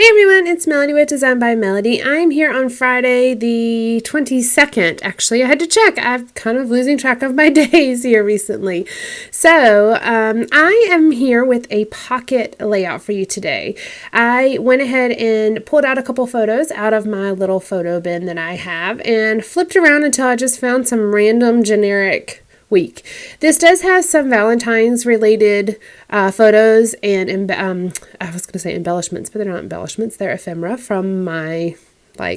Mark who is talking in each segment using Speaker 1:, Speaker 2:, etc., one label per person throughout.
Speaker 1: Hey everyone, it's Melody with Design by Melody. I'm here on Friday the 22nd. Actually, I had to check. I'm kind of losing track of my days here recently. So, I am here with a pocket layout for you today. I went ahead and pulled out a couple photos out of my little photo bin that I have and flipped around until I just found some random generic week. This does have some Valentine's related photos and I was going to say embellishments, but they're not embellishments. They're ephemera from my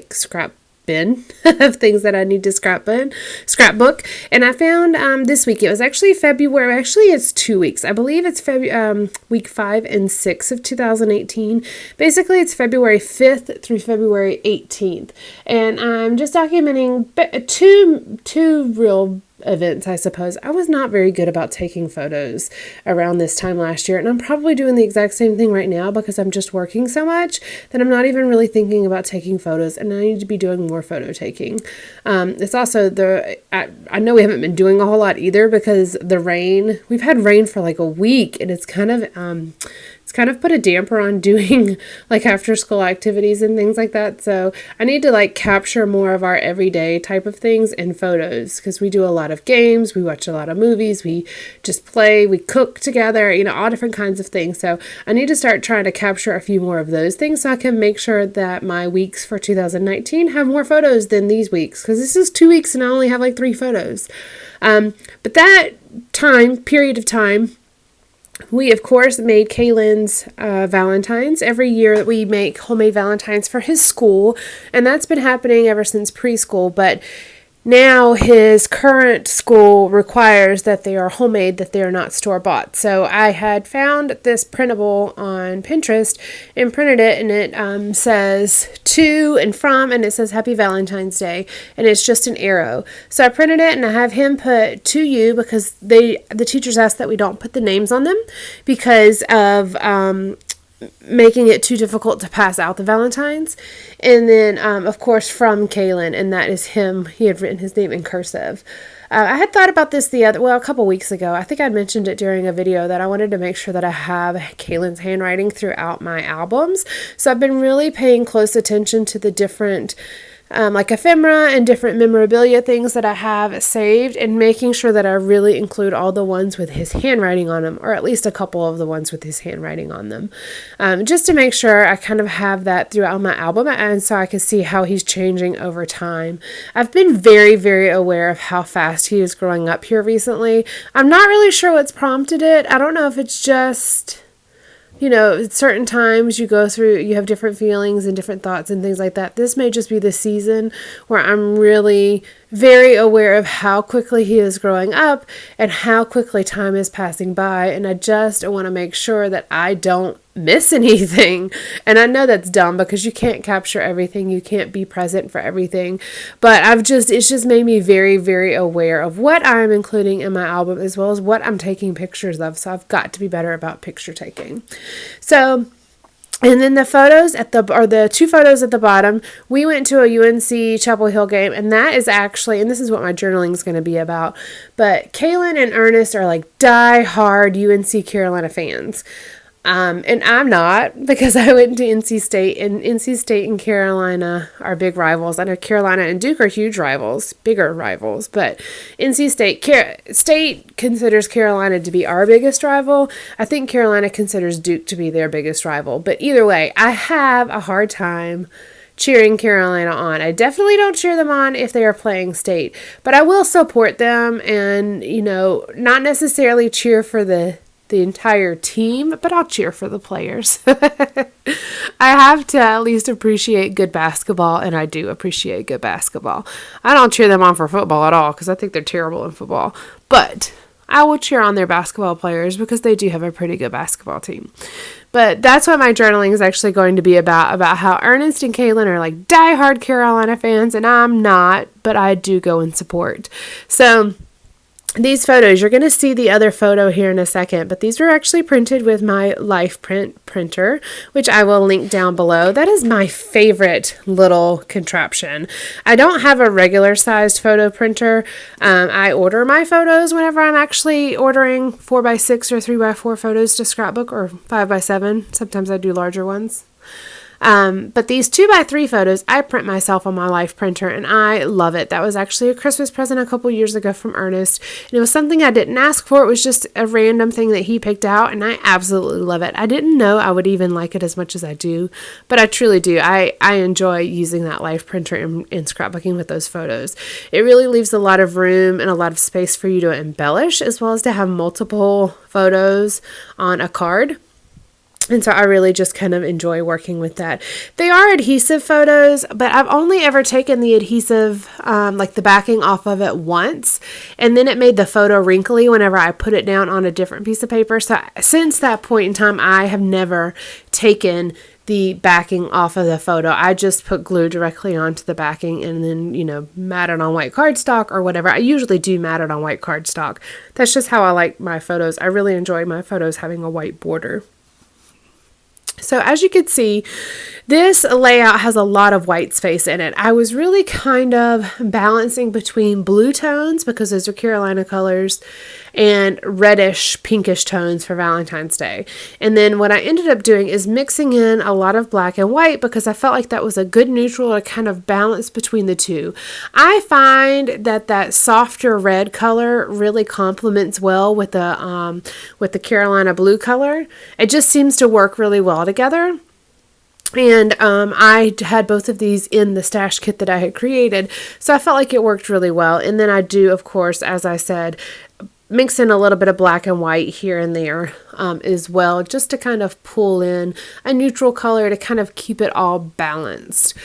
Speaker 1: scrap bin of things that I need to scrapbook. And I found this week, it was actually February, actually it's 2 weeks. I believe it's week 5 and 6 of 2018. Basically it's February 5th through February 18th. And I'm just documenting two real events, I suppose. I was not very good about taking photos around this time last year, and I'm probably doing the exact same thing right now because I'm just working so much that I'm not even really thinking about taking photos, and I need to be doing more photo taking. It's also I know we haven't been doing a whole lot either because the rain, we've had rain for like a week, and it's kind of put a damper on doing like after school activities and things like that. So I need to capture more of our everyday type of things in photos because we do a lot of games, we watch a lot of movies, we just play, we cook together, all different kinds of things. So I need to start trying to capture a few more of those things so I can make sure that my weeks for 2019 have more photos than these weeks because this is 2 weeks and I only have 3 photos. But that period of time, we, of course, made Kaylin's Valentines. Every year that we make homemade Valentines for his school, and that's been happening ever since preschool, but now his current school requires that they are homemade, that they are not store-bought. So I had found this printable on Pinterest and printed it, and it says to and from, and it says Happy Valentine's Day, and it's just an arrow. So I printed it, and I have him put to you because the teachers asked that we don't put the names on them because of making it too difficult to pass out the Valentines. And then, of course, from Kaylin, and that is him. He had written his name in cursive. I had thought about this a couple weeks ago. I think I'd mentioned it during a video that I wanted to make sure that I have Kaylin's handwriting throughout my albums. So I've been really paying close attention to the different ephemera and different memorabilia things that I have saved and making sure that I really include all the ones with his handwriting on them, or at least a couple of the ones with his handwriting on them, just to make sure I kind of have that throughout my album and so I can see how he's changing over time. I've been very, very aware of how fast he is growing up here recently. I'm not really sure what's prompted it. I don't know if it's just at certain times you have different feelings and different thoughts and things like that. This may just be the season where I'm really very aware of how quickly he is growing up and how quickly time is passing by. And I just want to make sure that I don't miss anything. And I know that's dumb because you can't capture everything. You can't be present for everything. But it's just made me very, very aware of what I'm including in my album as well as what I'm taking pictures of. So I've got to be better about picture taking. So, and then the photos the 2 photos at the bottom, we went to a UNC Chapel Hill game, and that is actually, and this is what my journaling is going to be about, but Kaylin and Ernest are die-hard UNC Carolina fans. And I'm not, because I went to NC State, and NC State and Carolina are big rivals. I know Carolina and Duke are huge rivals, bigger rivals, but NC State considers Carolina to be our biggest rival. I think Carolina considers Duke to be their biggest rival. But either way, I have a hard time cheering Carolina on. I definitely don't cheer them on if they are playing State, but I will support them and, not necessarily cheer for the entire team, but I'll cheer for the players. I have to at least appreciate good basketball, and I do appreciate good basketball. I don't cheer them on for football at all because I think they're terrible in football, but I will cheer on their basketball players because they do have a pretty good basketball team. But that's what my journaling is actually going to be about how Ernest and Kaylin are diehard Carolina fans, and I'm not, but I do go and support. So these photos, you're going to see the other photo here in a second, but these were actually printed with my Life Print printer, which I will link down below. That is my favorite little contraption. I don't have a regular sized photo printer. I order my photos whenever I'm actually ordering 4x6 or 3x4 photos to scrapbook, or 5x7. Sometimes I do larger ones. But these 2x3 photos, I print myself on my Life printer, and I love it. That was actually a Christmas present a couple years ago from Ernest, and it was something I didn't ask for. It was just a random thing that he picked out, and I absolutely love it. I didn't know I would even like it as much as I do, but I truly do. I enjoy using that Life printer in scrapbooking with those photos. It really leaves a lot of room and a lot of space for you to embellish, as well as to have multiple photos on a card. And so I really just kind of enjoy working with that. They are adhesive photos, but I've only ever taken the adhesive, like the backing off of it once, and then it made the photo wrinkly whenever I put it down on a different piece of paper. So since that point in time, I have never taken the backing off of the photo. I just put glue directly onto the backing and then, mat it on white cardstock or whatever. I usually do mat it on white cardstock. That's just how I like my photos. I really enjoy my photos having a white border. So as you can see, this layout has a lot of white space in it. I was really kind of balancing between blue tones, because those are Carolina colors, and reddish, pinkish tones for Valentine's Day. And then what I ended up doing is mixing in a lot of black and white, because I felt like that was a good neutral to kind of balance between the two. I find that softer red color really complements well with the Carolina blue color. It just seems to work really well together. And I had both of these in the stash kit that I had created, so I felt like it worked really well. And then I do, of course, as I said, mix in a little bit of black and white here and there as well, just to kind of pull in a neutral color to kind of keep it all balanced.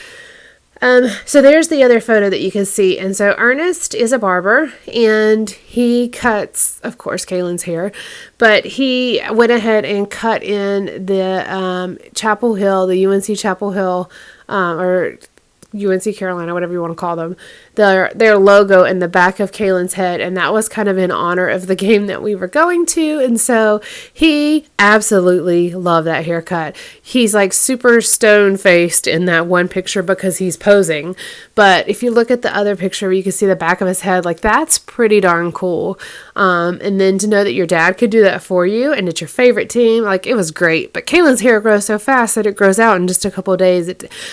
Speaker 1: So there's the other photo that you can see. And so Ernest is a barber, and he cuts, of course, Kaylin's hair, but he went ahead and cut in the Chapel Hill, the UNC Chapel Hill, or UNC Carolina, whatever you want to call them, their logo in the back of Kaylin's head, and that was kind of in honor of the game that we were going to. And so he absolutely loved that haircut. He's like super stone-faced in that one picture because he's posing, but if you look at the other picture, you can see the back of his head. Like, that's pretty darn cool. And then to know that your dad could do that for you, and it's your favorite team, like, it was great. But Kaylin's hair grows so fast that it grows out in just a couple of days.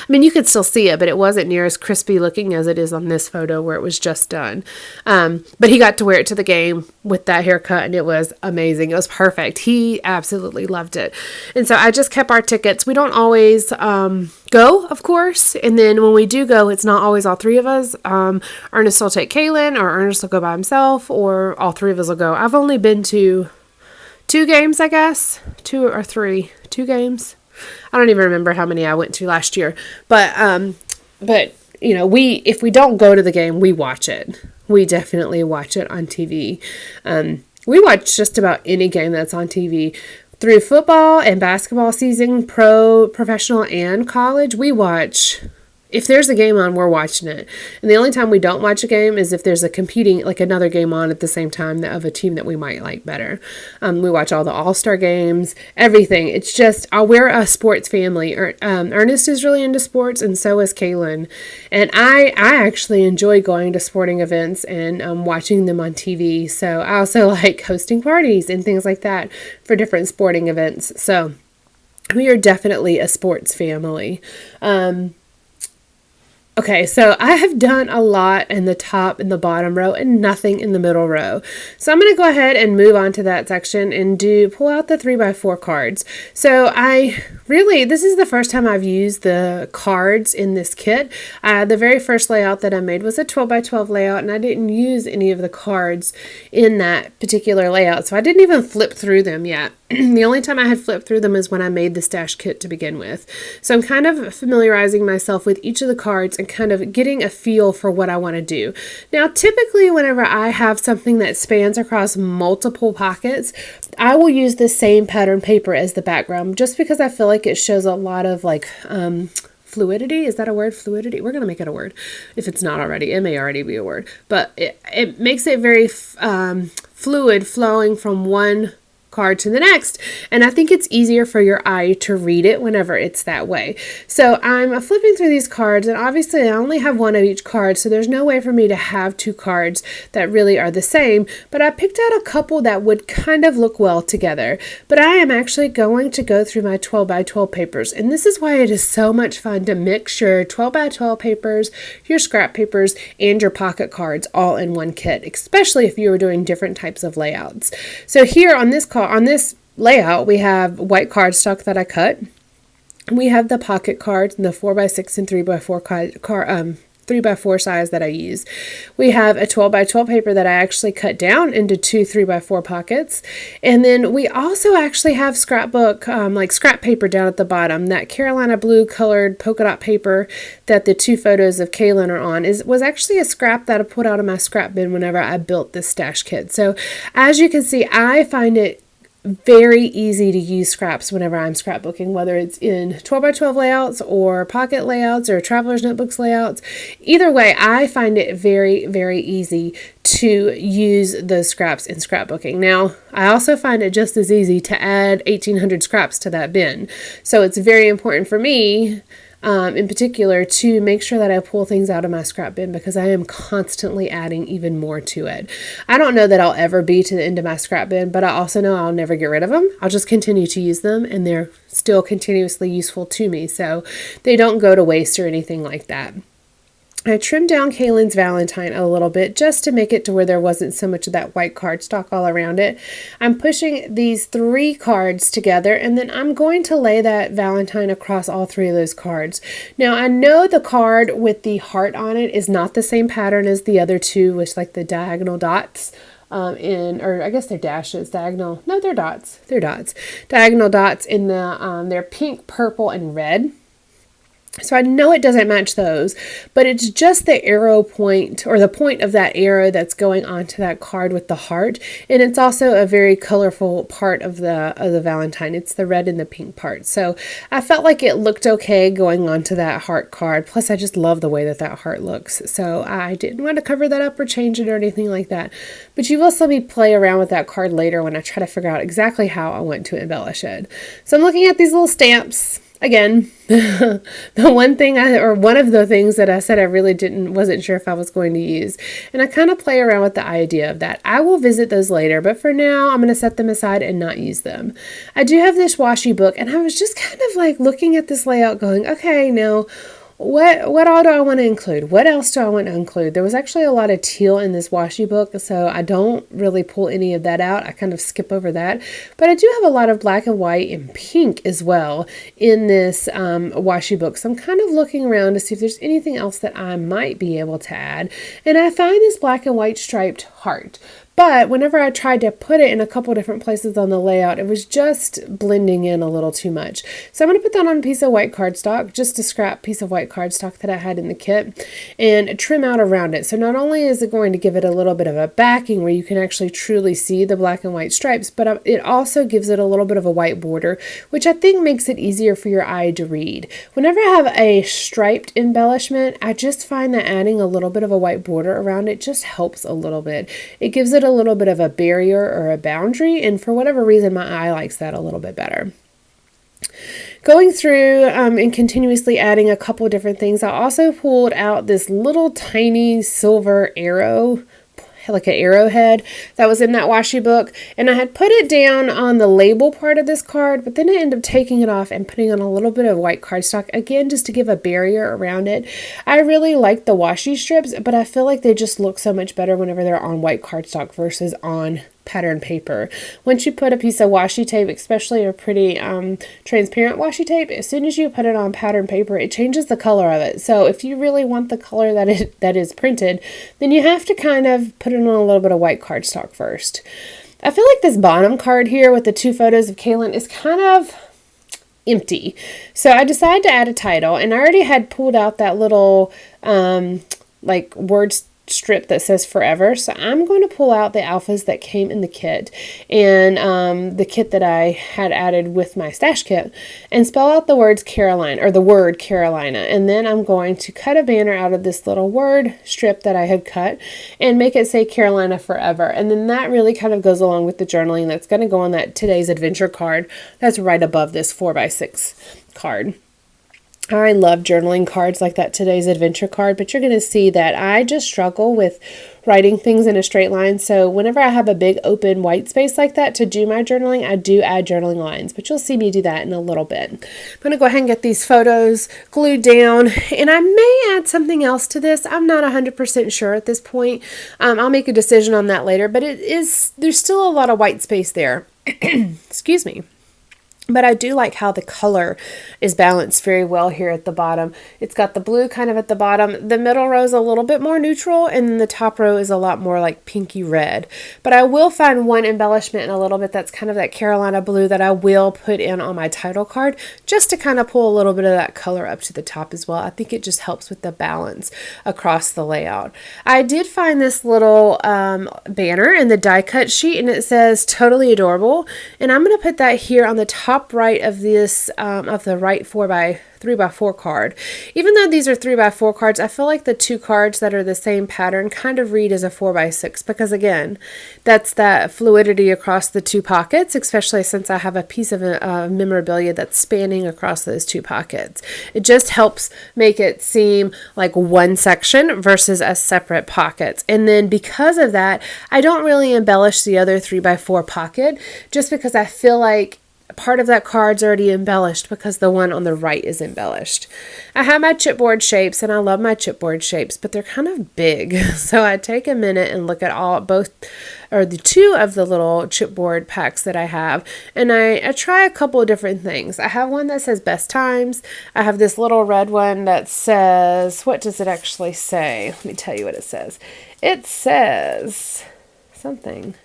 Speaker 1: You could still see it, but it wasn't near as crispy looking as it is on this photo where it was just done. But he got to wear it to the game with that haircut, and it was amazing. It was perfect. He absolutely loved it. And so I just kept our tickets. We don't always go, of course, and then when we do go, it's not always all three of us. Ernest will take Kaylin, or Ernest will go by himself, or all three of us will go. I've only been to 2 games, I guess. 2 or 3. 2 games. I don't even remember how many I went to last year. But if we don't go to the game, we watch it. We definitely watch it on TV. We watch just about any game that's on TV. Through football and basketball season, professional, and college, we watch. If there's a game on, we're watching it. And the only time we don't watch a game is if there's a competing, like another game on at the same time of a team that we might like better. We watch all the All-Star games, everything. It's just, we're a sports family. Ernest is really into sports, and so is Kaylin. And I actually enjoy going to sporting events and watching them on TV. So I also like hosting parties and things like that for different sporting events. So we are definitely a sports family. Okay, so I have done a lot in the top and the bottom row and nothing in the middle row. So I'm going to go ahead and move on to that section and pull out the 3x4 cards. So this is the first time I've used the cards in this kit. The very first layout that I made was a 12x12 layout, and I didn't use any of the cards in that particular layout. So I didn't even flip through them yet. The only time I had flipped through them is when I made the stash kit to begin with. So I'm kind of familiarizing myself with each of the cards and kind of getting a feel for what I want to do. Now, typically whenever I have something that spans across multiple pockets, I will use the same pattern paper as the background, just because I feel like it shows a lot of fluidity. Is that a word? Fluidity? We're going to make it a word. If it's not already, it may already be a word. But it makes it very fluid, flowing from one card to the next. And I think it's easier for your eye to read it whenever it's that way. So I'm flipping through these cards, and obviously I only have one of each card, so there's no way for me to have two cards that really are the same, but I picked out a couple that would kind of look well together. But I am actually going to go through my 12 by 12 papers, and this is why it is so much fun to mix your 12 by 12 papers, your scrap papers, and your pocket cards all in one kit, especially if you were doing different types of layouts. So here on this layout, we have white cardstock that I cut. We have the pocket cards and the 4x6 and 3x4 3x4 size that I use. We have a 12 by 12 paper that I actually cut down into two 3x4 pockets. And then we also actually have scrapbook, like scrap paper down at the bottom. That Carolina blue colored polka dot paper that the two photos of Kaylin are on was actually a scrap that I put out of my scrap bin whenever I built this stash kit. So as you can see, I find it very easy to use scraps whenever I'm scrapbooking, whether it's in 12 by 12 layouts or pocket layouts or traveler's notebooks layouts. Either way, I find it very, very easy to use those scraps in scrapbooking. Now, I also find it just as easy to add 1,800 scraps to that bin. So it's very important for me, in particular, to make sure that I pull things out of my scrap bin because I am constantly adding even more to it. I don't know that I'll ever be to the end of my scrap bin, but I also know I'll never get rid of them. I'll just continue to use them, and they're still continuously useful to me, so they don't go to waste or anything like that. I trimmed down Kaylin's Valentine a little bit just to make it to where there wasn't so much of that white cardstock all around it. I'm pushing these 3 cards together, and then I'm going to lay that Valentine across all 3 of those cards. Now, I know the card with the heart on it is not the same pattern as the other 2, which like the diagonal dots. Or I guess they're dashes, diagonal, no, they're dots. They're dots. Diagonal dots in the, they're pink, purple, and red. So I know it doesn't match those, but it's just the arrow point or the point of that arrow that's going onto that card with the heart. And it's also a very colorful part of the Valentine. It's the red and the pink part. So I felt like it looked okay going onto that heart card. Plus I just love the way that that heart looks. So I didn't want to cover that up or change it or anything like that. But you will see me play around with that card later when I try to figure out exactly how I want to embellish it. So I'm looking at these little stamps. Again, the one of the things that I said I really wasn't sure if I was going to use. And I kind of play around with the idea of that. I will visit those later, but for now, I'm going to set them aside and not use them. I do have this washi book, and I was just kind of like looking at this layout going, okay, now, what all do I want to include? What else do I want to include? There was actually a lot of teal in this washi book, so I don't really pull any of that out. I kind of skip over that. But I do have a lot of black and white and pink as well in this washi book. So I'm kind of looking around to see if there's anything else that I might be able to add. And I find this black and white striped heart. But whenever I tried to put it in a couple different places on the layout, it was just blending in a little too much. So I'm going to put that on a piece of white cardstock, just a scrap piece of white cardstock that I had in the kit, and trim out around it. So not only is it going to give it a little bit of a backing where you can actually truly see the black and white stripes, but it also gives it a little bit of a white border, which I think makes it easier for your eye to read. Whenever I have a striped embellishment, I just find that adding a little bit of a white border around it just helps a little bit. It gives it a little bit of a barrier or a boundary, and for whatever reason my eye likes that a little bit better. Going through and continuously adding a couple different things, I also pulled out this little tiny silver arrow, like an arrowhead that was in that washi book, and I had put it down on the label part of this card, but then I ended up taking it off and putting on a little bit of white cardstock again just to give a barrier around it. I really like the washi strips, but I feel like they just look so much better whenever they're on white cardstock versus on pattern paper. Once you put a piece of washi tape, especially a pretty transparent washi tape, as soon as you put it on pattern paper, it changes the color of it. So if you really want the color that is printed, then you have to kind of put it on a little bit of white cardstock first. I feel like this bottom card here with the 2 photos of Kaylin is kind of empty. So I decided to add a title, and I already had pulled out that little like word strip that says forever. So I'm going to pull out the alphas that came in the kit, and the kit that I had added with my stash kit, and spell out the words Carolina, or the word Carolina. And then I'm going to cut a banner out of this little word strip that I had cut and make it say Carolina forever. And then that really kind of goes along with the journaling that's going to go on that today's adventure card that's right above this 4x6 card. I love journaling cards like that today's adventure card, but you're going to see that I just struggle with writing things in a straight line. So whenever I have a big open white space like that to do my journaling, I do add journaling lines, but you'll see me do that in a little bit. I'm going to go ahead and get these photos glued down, and I may add something else to this. I'm not 100% sure at this point. I'll make a decision on that later, but there's still a lot of white space there. Excuse me. But I do like how the color is balanced very well here at the bottom. It's got the blue kind of at the bottom. The middle row is a little bit more neutral, and then the top row is a lot more like pinky red. But I will find one embellishment in a little bit that's kind of that Carolina blue that I will put in on my title card, just to kind of pull a little bit of that color up to the top as well. I think it just helps with the balance across the layout. I did find this little banner in the die cut sheet, and it says totally adorable. And I'm going to put that here on the top right of this of the right 3x4 card. Even though these are 3x4 cards, I feel like the two cards that are the same pattern kind of read as a 4x6, because again, that's that fluidity across the two pockets, especially since I have a piece of memorabilia that's spanning across those two pockets. It just helps make it seem like one section versus as separate pockets. And then because of that, I don't really embellish the other 3x4 pocket, just because I feel like part of that card's already embellished because the one on the right is embellished. I have my chipboard shapes, and I love my chipboard shapes, but they're kind of big. So I take a minute and look at the two of the little chipboard packs that I have, and I try a couple of different things. I have one that says best times. I have this little red one that says, what does it actually say? Let me tell you what it says. It says something.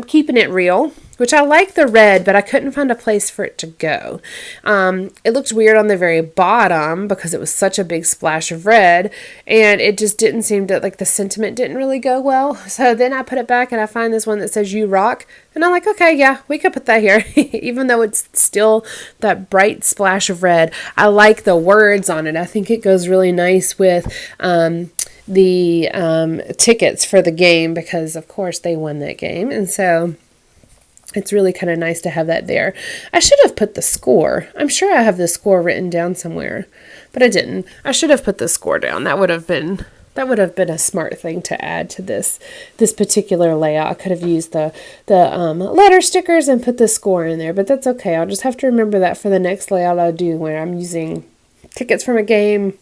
Speaker 1: Keeping it real, which I like the red, but I couldn't find a place for it to go. It looked weird on the very bottom because it was such a big splash of red, and it just didn't seem to, like, the sentiment didn't really go well. So then I put it back, and I find this one that says you rock, and I'm like, okay, yeah, we could put that here. Even though it's still that bright splash of red, I like the words on it. I think it goes really nice with the tickets for the game, because of course they won that game, and so it's really kind of nice to have that there. I should have put the score. I'm sure I have the score written down somewhere, but I didn't. I should have put the score down. That would have been a smart thing to add to this particular layout. I could have used the letter stickers and put the score in there, but that's okay. I'll just have to remember that for the next layout I do, where I'm using tickets from a game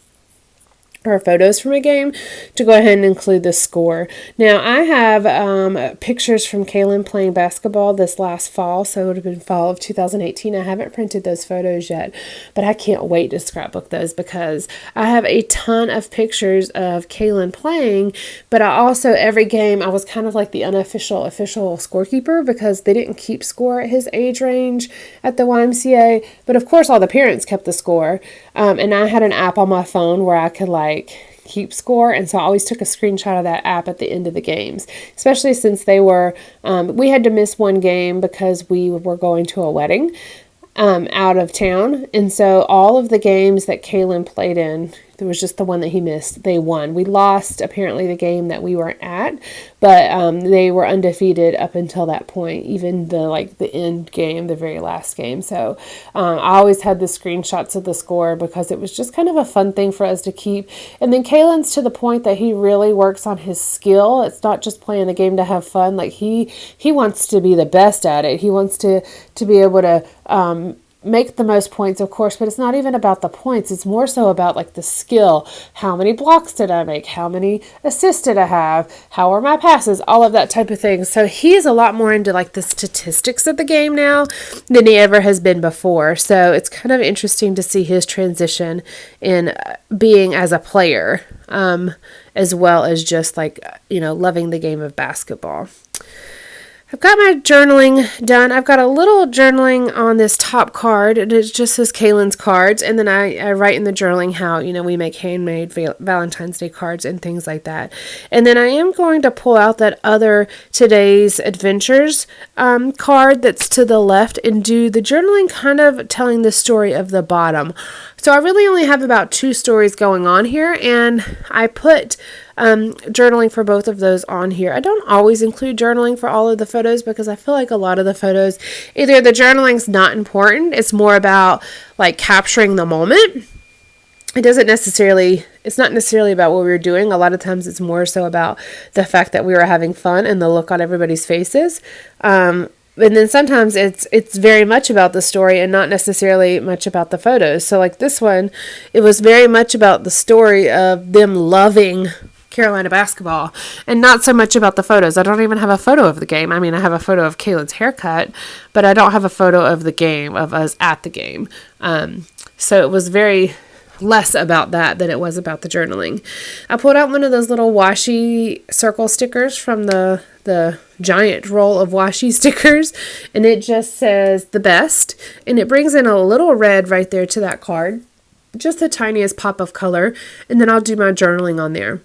Speaker 1: or photos from a game, to go ahead and include the score. Now, I have pictures from Kaylin playing basketball this last fall, so it would have been fall of 2018. I haven't printed those photos yet, but I can't wait to scrapbook those, because I have a ton of pictures of Kaylin playing, but I also, every game, I was kind of like the official scorekeeper, because they didn't keep score at his age range at the YMCA, but of course all the parents kept the score, and I had an app on my phone where I could keep score, and so I always took a screenshot of that app at the end of the games, especially since they were we had to miss one game because we were going to a wedding out of town, and so all of the games that Kaylin played in, there was just the one that he missed, they won. We lost apparently the game that we weren't at, but they were undefeated up until that point, even the end game, the very last game. So I always had the screenshots of the score, because it was just kind of a fun thing for us to keep. And then Kaylin's to the point that he really works on his skill. It's not just playing the game to have fun. Like he wants to be the best at it. He wants to be able to make the most points, of course, but it's not even about the points. It's more so about the skill. How many blocks did I make? How many assists did I have? How are my passes? All of that type of thing. So he's a lot more into the statistics of the game now than he ever has been before. So it's kind of interesting to see his transition in being as a player, as well as just loving the game of basketball. I've got my journaling done. I've got a little journaling on this top card, and it just says Kaylin's cards, and then I write in the journaling how, we make handmade Valentine's Day cards and things like that. And then I am going to pull out that other Today's Adventures card that's to the left and do the journaling kind of telling the story of the bottom. So I really only have about 2 stories going on here, and I put journaling for both of those on here. I don't always include journaling for all of the photos because I feel like a lot of the photos, either the journaling's not important, it's more about like capturing the moment. It's not necessarily about what we were doing. A lot of times it's more so about the fact that we were having fun and the look on everybody's faces. And then sometimes it's very much about the story and not necessarily much about the photos. So like this one, it was very much about the story of them loving Carolina basketball and not so much about the photos. I don't even have a photo of the game. I mean, I have a photo of Kaylin's haircut, but I don't have a photo of the game, of us at the game. So it was very less about that than it was about the journaling. I pulled out one of those little washi circle stickers from the giant roll of washi stickers, and it just says the best, and it brings in a little red right there to that card, just the tiniest pop of color, and then I'll do my journaling on there.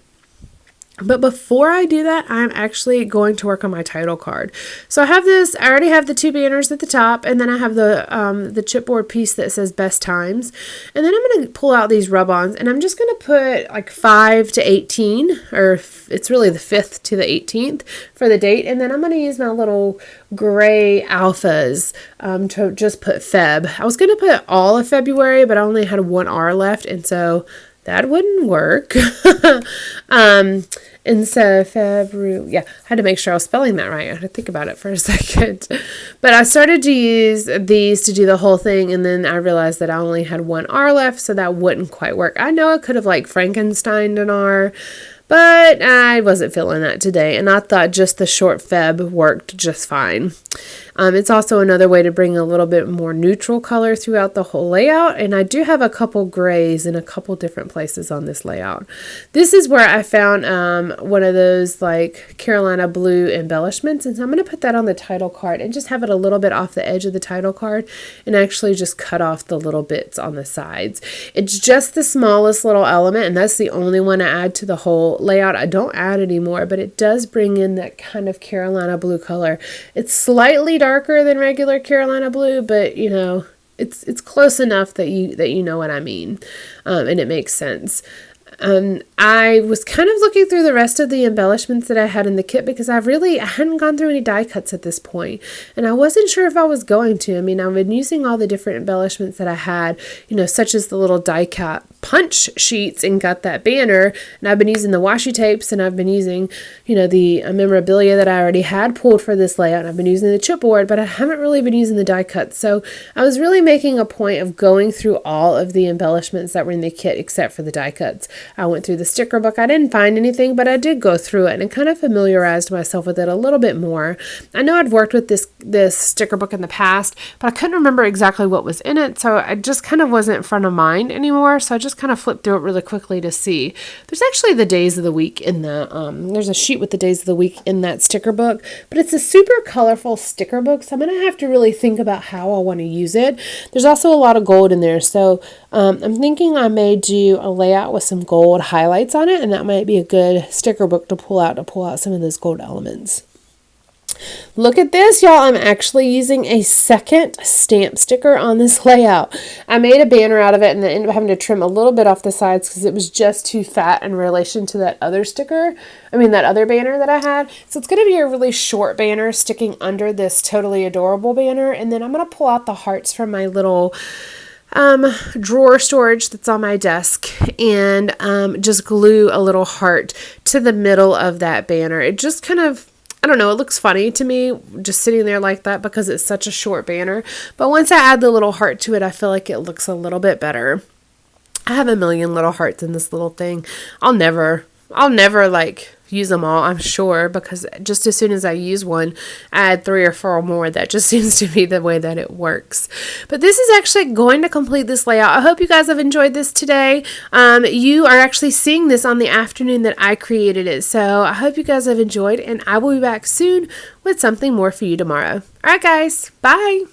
Speaker 1: But before I do that, I'm actually going to work on my title card. So I already have the 2 banners at the top, and then I have the chipboard piece that says best times. And then I'm going to pull out these rub-ons, and I'm just going to put like 5 to 18, or it's really the 5th to the 18th for the date. And then I'm going to use my little gray alphas to just put Feb. I was going to put all of February, but I only had 1 R left, and so that wouldn't work. And so February, I had to make sure I was spelling that right. I had to think about it for a second. But I started to use these to do the whole thing, and then I realized that I only had 1 R left, so that wouldn't quite work. I know I could have like Frankensteined an R, but I wasn't feeling that today, and I thought just the short Feb worked just fine. It's also another way to bring a little bit more neutral color throughout the whole layout, and I do have a couple grays in a couple different places on this layout. This is where I found one of those like Carolina blue embellishments, and so I'm going to put that on the title card and just have it a little bit off the edge of the title card and actually just cut off the little bits on the sides. It's just the smallest little element, and that's the only one I add to the whole layout. I don't add any more, but it does bring in that kind of Carolina blue color. It's slightly darker than regular Carolina blue, but it's close enough that you know what I mean, and it makes sense. I was kind of looking through the rest of the embellishments that I had in the kit because I hadn't gone through any die cuts at this point, and I wasn't sure if I was going to. I mean, I've been using all the different embellishments that I had, such as the little die cut punch sheets and got that banner, and I've been using the washi tapes, and I've been using, the memorabilia that I already had pulled for this layout, and I've been using the chipboard, but I haven't really been using the die cuts. So I was really making a point of going through all of the embellishments that were in the kit except for the die cuts. I went through the sticker book. I didn't find anything, but I did go through it and kind of familiarized myself with it a little bit more. I know I'd worked with this sticker book in the past, but I couldn't remember exactly what was in it, so I just kind of wasn't front of mind anymore, so I just kind of flipped through it really quickly to see. There's actually the days of the week in there's a sheet with the days of the week in that sticker book, but it's a super colorful sticker book, so I'm going to have to really think about how I want to use it. There's also a lot of gold in there, so I'm thinking I may do a layout with some gold highlights on it, and that might be a good sticker book to pull out some of those gold elements. Look at this, y'all. I'm actually using a second stamp sticker on this layout. I made a banner out of it and then ended up having to trim a little bit off the sides because it was just too fat in relation to that other that other banner that I had. So it's going to be a really short banner sticking under this totally adorable banner, and then I'm going to pull out the hearts from my little drawer storage that's on my desk and just glue a little heart to the middle of that banner. It just kind of, I don't know, it looks funny to me just sitting there like that because it's such a short banner. But once I add the little heart to it, I feel like it looks a little bit better. I have a million little hearts in this little thing. I'll never I'll never like use them all, I'm sure, because just as soon as I use one, I add 3 or 4 more. That just seems to be the way that it works. But this is actually going to complete this layout. I hope you guys have enjoyed this today. You are actually seeing this on the afternoon that I created it. So I hope you guys have enjoyed, and I will be back soon with something more for you tomorrow. All right, guys. Bye.